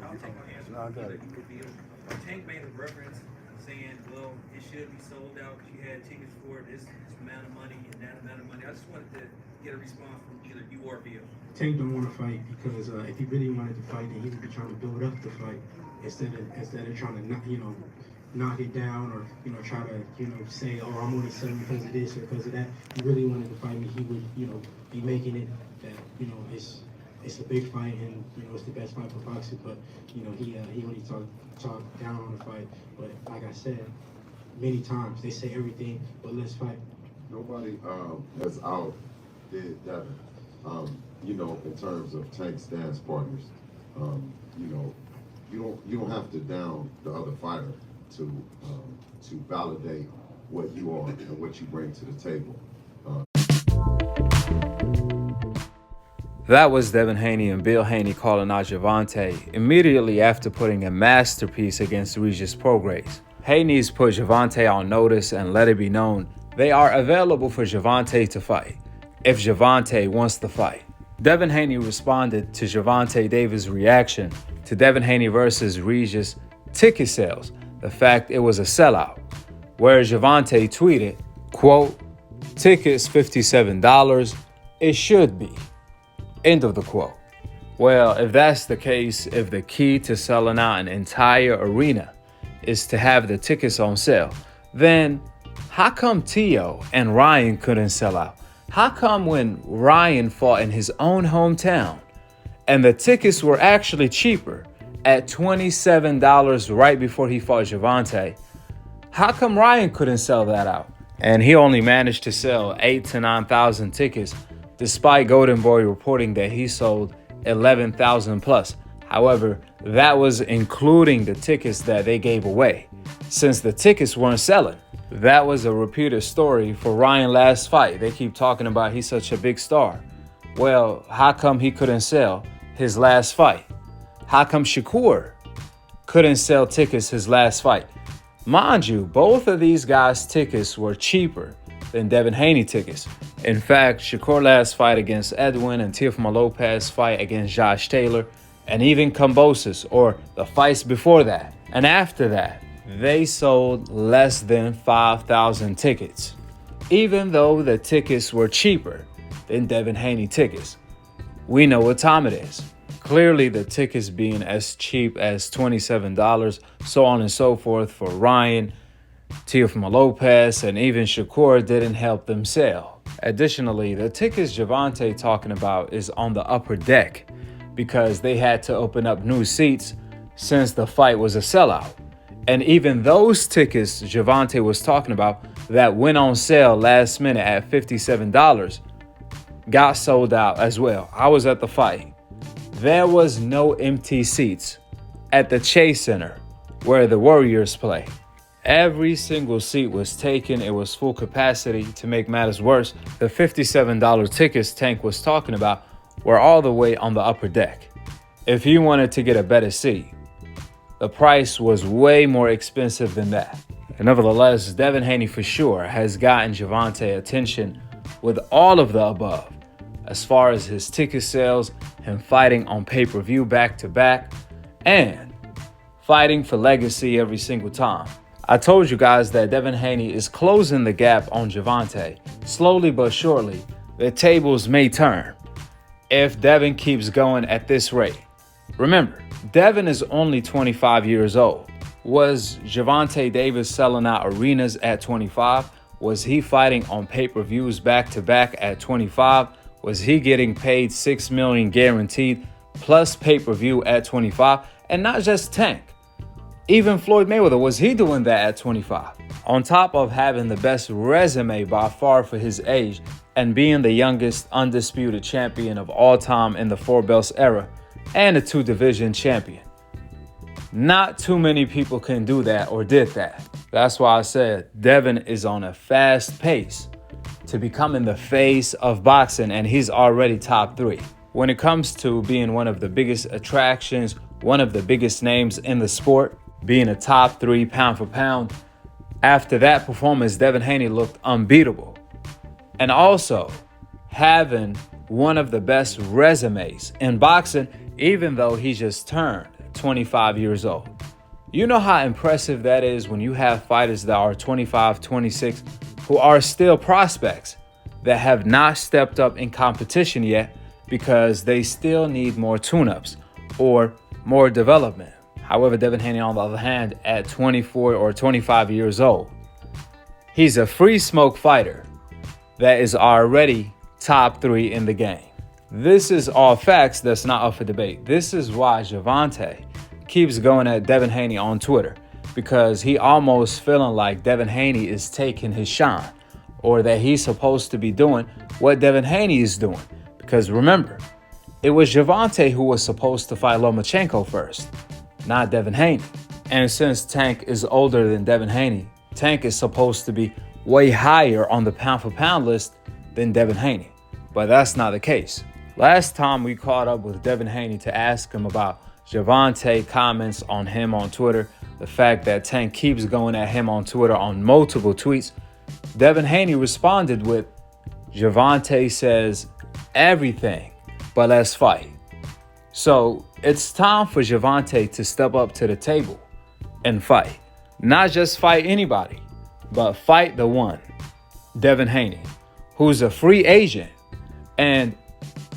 I'll take my answer. No, go ahead. Tank made a reference saying, well, it should be sold out because you had tickets for this amount of money and that amount of money. I just wanted to get a response from either you or Bill. Tank don't want to fight because if he really wanted to fight, then he would be trying to build up the fight instead of trying to knock it down or try to say, oh, I'm only selling because of this or because of that. If he really wanted to fight me, he would be making it that it's a big fight and it's the best fight for boxing. But he only talk down on the fight. But like I said many times, they say everything but let's fight. Nobody has outdid Devin. In terms of Tank's dance partners, you don't have to down the other fighter to validate what you are and what you bring to the table. That was Devin Haney and Bill Haney calling out Gervonta immediately after putting a masterpiece against Regis Prograis. Haney's put Gervonta on notice and let it be known they are available for Gervonta to fight if Gervonta wants to fight. Devin Haney responded to Gervonta Davis' reaction to Devin Haney versus Regis ticket sales, the fact it was a sellout, where Gervonta tweeted, quote, "Tickets $57, it should be." End of the quote. Well, if that's the case, if the key to selling out an entire arena is to have the tickets on sale, then how come Tio and Ryan couldn't sell out? How come when Ryan fought in his own hometown and the tickets were actually cheaper at $27 right before he fought Gervonta, how come Ryan couldn't sell that out? And he only managed to sell 8,000 to 9,000 tickets, despite Golden Boy reporting that he sold 11,000 plus. However, that was including the tickets that they gave away, since the tickets weren't selling. That was a repeated story for Ryan last fight. They keep talking about he's such a big star. Well, how come he couldn't sell his last fight? How come Shakur couldn't sell tickets his last fight? Mind you, both of these guys' tickets were cheaper than Devin Haney tickets. In fact, Shakur last fight against Edwin and Teofimo Lopez fight against Josh Taylor, and even Kambosos, or the fights before that and after that, they sold less than 5,000 tickets, even though the tickets were cheaper than Devin Haney tickets. We know what time it is. Clearly, the tickets being as cheap as $27, so on and so forth for Ryan, Teofimo Lopez, and even Shakur didn't help them sell. Additionally, the tickets Gervonta talking about is on the upper deck because they had to open up new seats since the fight was a sellout. And even those tickets Gervonta was talking about that went on sale last minute at $57 got sold out as well. I was at the fight. There was no empty seats at the Chase Center where the Warriors play. Every single seat was taken. It was full capacity. To make matters worse, the $57 tickets Tank was talking about were all the way on the upper deck. If you wanted to get a better seat, the price was way more expensive than that. And nevertheless, Devin Haney for sure has gotten Gervonta attention with all of the above, as far as his ticket sales, him fighting on pay-per-view back-to-back, and fighting for legacy every single time. I told you guys that Devin Haney is closing the gap on Gervonta. Slowly but surely, the tables may turn if Devin keeps going at this rate. Remember, Devin is only 25 years old. Was Gervonta Davis selling out arenas at 25? Was he fighting on pay-per-views back-to-back at 25? Was he getting paid $6 million guaranteed plus pay-per-view at 25? And not just Tank. Even Floyd Mayweather, was he doing that at 25? On top of having the best resume by far for his age and being the youngest undisputed champion of all time in the Four Belts era and a two-division champion. Not too many people can do that or did that. That's why I said Devin is on a fast pace to becoming the face of boxing, and he's already top 3. When it comes to being one of the biggest attractions, one of the biggest names in the sport, being a top 3 pound for pound, after that performance, Devin Haney looked unbeatable. And also, having one of the best resumes in boxing, even though he just turned 25 years old. You know how impressive that is when you have fighters that are 25, 26, who are still prospects that have not stepped up in competition yet because they still need more tune-ups or more development. However, Devin Haney, on the other hand, at 24 or 25 years old, he's a free smoke fighter that is already top 3 in the game. This is all facts that's not up for debate. This is why Gervonta keeps going at Devin Haney on Twitter, because he almost feeling like Devin Haney is taking his shine, or that he's supposed to be doing what Devin Haney is doing. Because remember, it was Gervonta who was supposed to fight Lomachenko first, not Devin Haney. And since Tank is older than Devin Haney, Tank is supposed to be way higher on the pound-for-pound list than Devin Haney. But that's not the case. Last time we caught up with Devin Haney to ask him about Gervonta comments on him on Twitter, the fact that Tank keeps going at him on Twitter on multiple tweets, Devin Haney responded with, Gervonta says everything, but let's fight. So it's time for Gervonta to step up to the table and fight. Not just fight anybody, but fight the one, Devin Haney, who's a free agent. And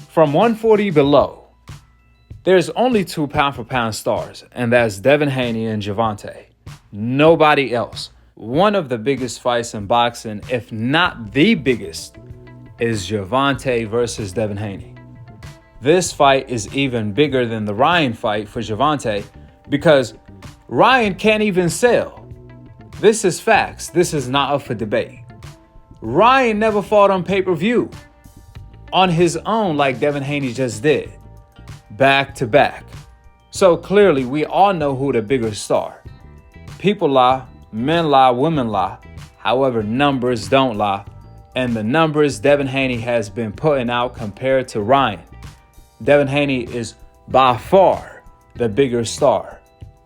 from 140 below, there's only 2 pound-for-pound stars, and that's Devin Haney and Gervonta. Nobody else. One of the biggest fights in boxing, if not the biggest, is Gervonta versus Devin Haney. This fight is even bigger than the Ryan fight for Gervonta because Ryan can't even sell. This is facts. This is not up for debate. Ryan never fought on pay-per-view on his own like Devin Haney just did, back to back. So clearly we all know who the bigger star. People lie, men lie, women lie. However, numbers don't lie. And the numbers Devin Haney has been putting out compared to Ryan, Devin Haney is by far the bigger star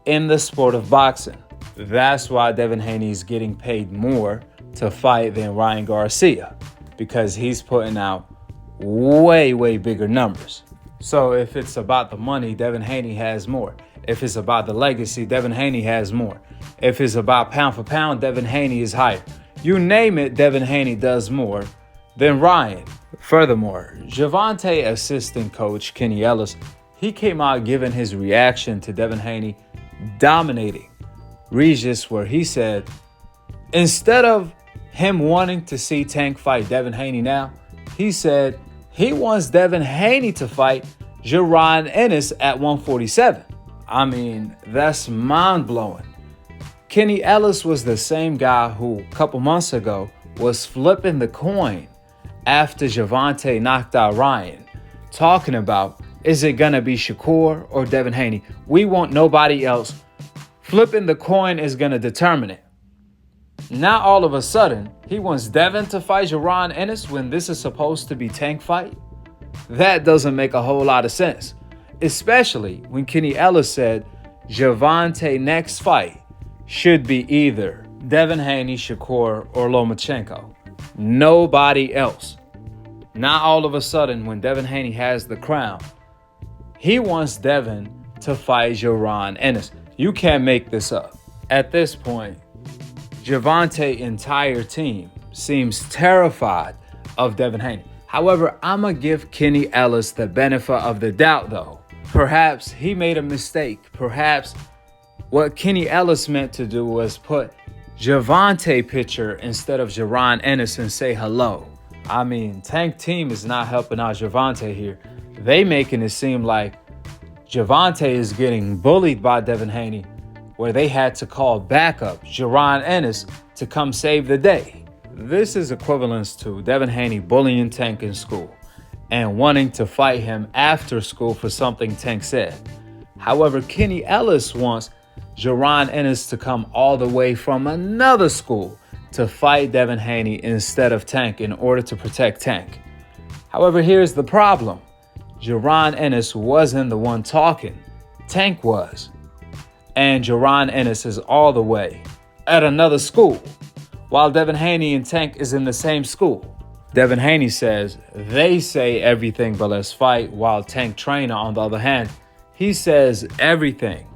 in the sport of boxing. That's why Devin Haney is getting paid more to fight than Ryan Garcia, because he's putting out way, way bigger numbers. So if it's about the money, Devin Haney has more. If it's about the legacy, Devin Haney has more. If it's about pound for pound, Devin Haney is higher. You name it, Devin Haney does more than Ryan. Furthermore, Gervonta assistant coach Kenny Ellis, he came out giving his reaction to Devin Haney dominating Regis, where he said, instead of him wanting to see Tank fight Devin Haney now, he said he wants Devin Haney to fight Jaron Ennis at 147. I mean, that's mind-blowing. Kenny Ellis was the same guy who a couple months ago was flipping the coin after Gervonta knocked out Ryan, talking about, is it going to be Shakur or Devin Haney? We want nobody else. Flipping the coin is going to determine it. Now all of a sudden, he wants Devin to fight Jaron Ennis when this is supposed to be Tank fight? That doesn't make a whole lot of sense, especially when Kenny Ellis said Gervonta next fight should be either Devin Haney, Shakur, or Lomachenko. Nobody else. Now all of a sudden, when Devin Haney has the crown, he wants Devin to fight Jaron Ennis. You can't make this up. At this point, Gervonta's entire team seems terrified of Devin Haney. However, I'm going to give Kenny Ellis the benefit of the doubt, though. Perhaps he made a mistake. Perhaps what Kenny Ellis meant to do was put Gervonta picture instead of Jaron Ennis and say hello. I mean, Tank team is not helping out Gervonta here. They making it seem like Gervonta is getting bullied by Devin Haney, where they had to call backup Jaron Ennis to come save the day. This is equivalent to Devin Haney bullying Tank in school and wanting to fight him after school for something Tank said. However, Kenny Ellis wants Jaron Ennis to come all the way from another school to fight Devin Haney instead of Tank in order to protect Tank. However, here's the problem. Jaron Ennis wasn't the one talking. Tank was. And Jaron Ennis is all the way at another school, while Devin Haney and Tank is in the same school. Devin Haney says they say everything but let's fight, while Tank Trainer, on the other hand, he says everything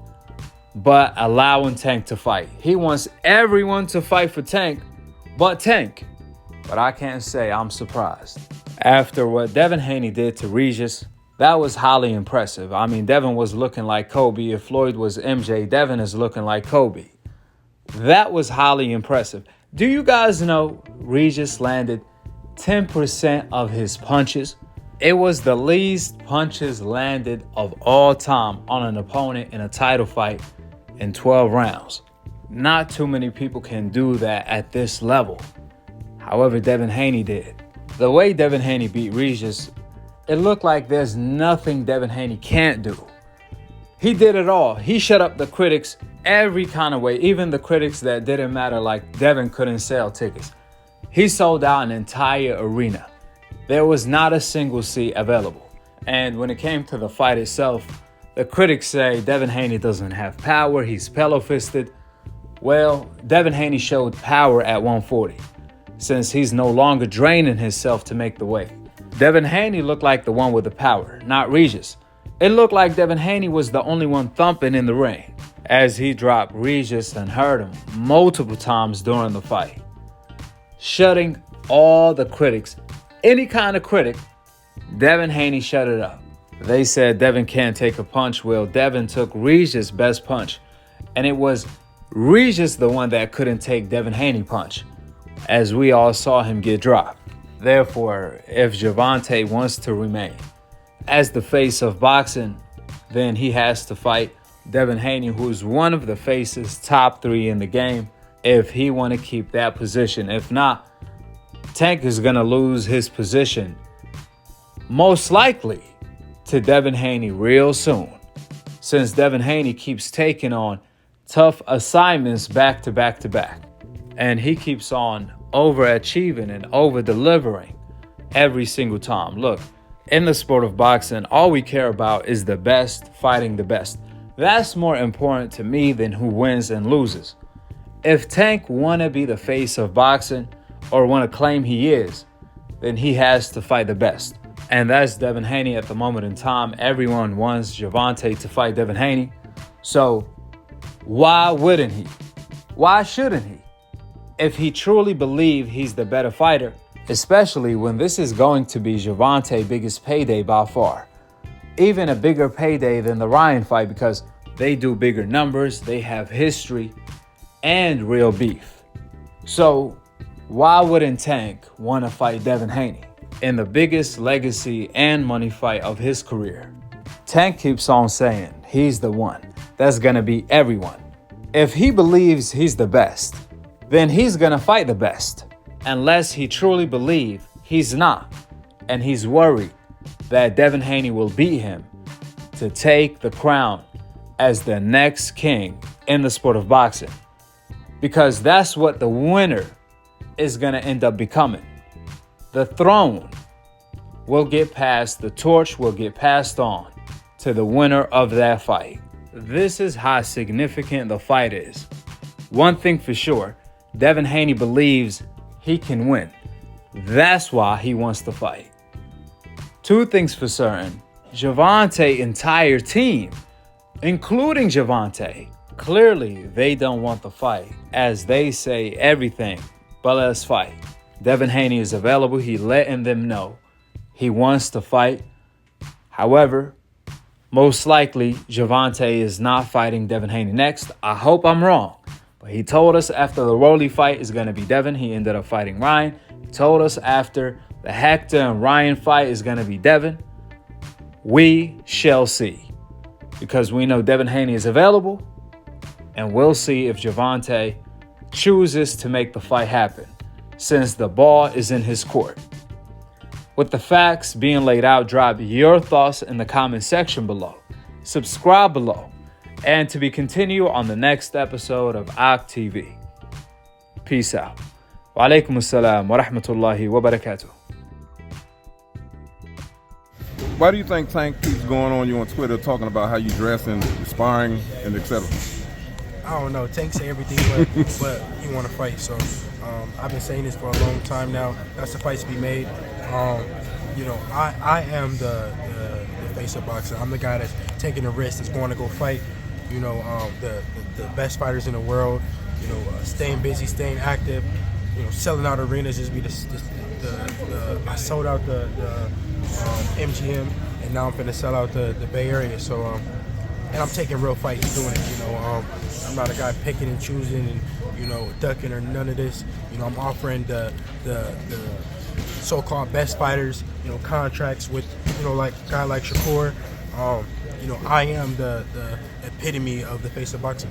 but allowing Tank to fight. He wants everyone to fight for Tank but Tank. But I can't say I'm surprised. After what Devin Haney did to Regis, that was highly impressive. I mean, Devin was looking like Kobe. If Floyd was MJ, Devin is looking like Kobe. That was highly impressive. Do you guys know Regis landed 10% of his punches? It was the least punches landed of all time on an opponent in a title fight in 12 rounds. Not too many people can do that at this level. However, Devin Haney did. The way Devin Haney beat Regis, it looked like there's nothing Devin Haney can't do. He did it all. He shut up the critics every kind of way, even the critics that didn't matter, like Devin couldn't sell tickets. He sold out an entire arena. There was not a single seat available. And when it came to the fight itself, the critics say Devin Haney doesn't have power, he's pillow-fisted. Well, Devin Haney showed power at 140, since he's no longer draining himself to make the weight. Devin Haney looked like the one with the power, not Regis. It looked like Devin Haney was the only one thumping in the ring, as he dropped Regis and hurt him multiple times during the fight, shutting all the critics. Any kind of critic, Devin Haney shut it up. They said Devin can't take a punch. Well, Devin took Regis' best punch, and it was Regis the one that couldn't take Devin Haney punch, as we all saw him get dropped. Therefore, if Gervonta wants to remain as the face of boxing, then he has to fight Devin Haney, who's one of the faces, top 3 in the game, if he want to keep that position. If not, Tank is going to lose his position, most likely, to Devin Haney real soon, since Devin Haney keeps taking on tough assignments back to back to back. And he keeps on overachieving and over-delivering every single time. Look, in the sport of boxing, all we care about is the best fighting the best. That's more important to me than who wins and loses. If Tank want to be the face of boxing or want to claim he is, then he has to fight the best. And that's Devin Haney at the moment in time. Everyone wants Gervonta to fight Devin Haney. So why wouldn't he? Why shouldn't he? If he truly believes he's the better fighter, especially when this is going to be Gervonta's biggest payday by far. Even a bigger payday than the Ryan fight, because they do bigger numbers, they have history, and real beef. So why wouldn't Tank want to fight Devin Haney in the biggest legacy and money fight of his career? Tank keeps on saying he's the one that's going to beat everyone. If he believes he's the best, then he's going to fight the best, unless he truly believes he's not, and he's worried that Devin Haney will beat him to take the crown as the next king in the sport of boxing, because that's what the winner is going to end up becoming. The throne will get passed, the torch will get passed on to the winner of that fight. This is how significant the fight is. One thing for sure, Devin Haney believes he can win. That's why he wants to fight. Two things for certain, Gervonta's entire team, including Gervonta, clearly they don't want the fight, as they say everything but let's fight. Devin Haney is available. He letting them know he wants to fight. However, most likely Gervonta is not fighting Devin Haney next. I hope I'm wrong. But he told us after the Rolly fight is going to be Devin. He ended up fighting Ryan. He told us after the Hector and Ryan fight is going to be Devin. We shall see. Because we know Devin Haney is available. And we'll see if Gervonta chooses to make the fight happen, since the ball is in his court. With the facts being laid out, drop your thoughts in the comment section below. Subscribe below. And to be continued on the next episode of Akhi TV. Peace out. Wa alaikum assalam wa rahmatullahi wa barakatuh. Why do you think Tank keeps going on you on Twitter talking about how you dress and sparring and etc.? I don't know. Tank say everything, but he want to fight, so I've been saying this for a long time now. That's the fight to be made. You know, I am the face of boxing. I'm the guy that's taking the risk, that's going to go fight. You know, the best fighters in the world. You know, staying busy, staying active. You know, selling out arenas. Just be I sold out the MGM, and now I'm finna sell out the Bay Area. So, and I'm taking real fights doing it. You know, I'm not a guy picking and choosing and, you know, ducking or none of this. You know, I'm offering the so-called best fighters, you know, contracts with, you know, like a guy like Shakur. You know, I am the epitome of the face of boxing.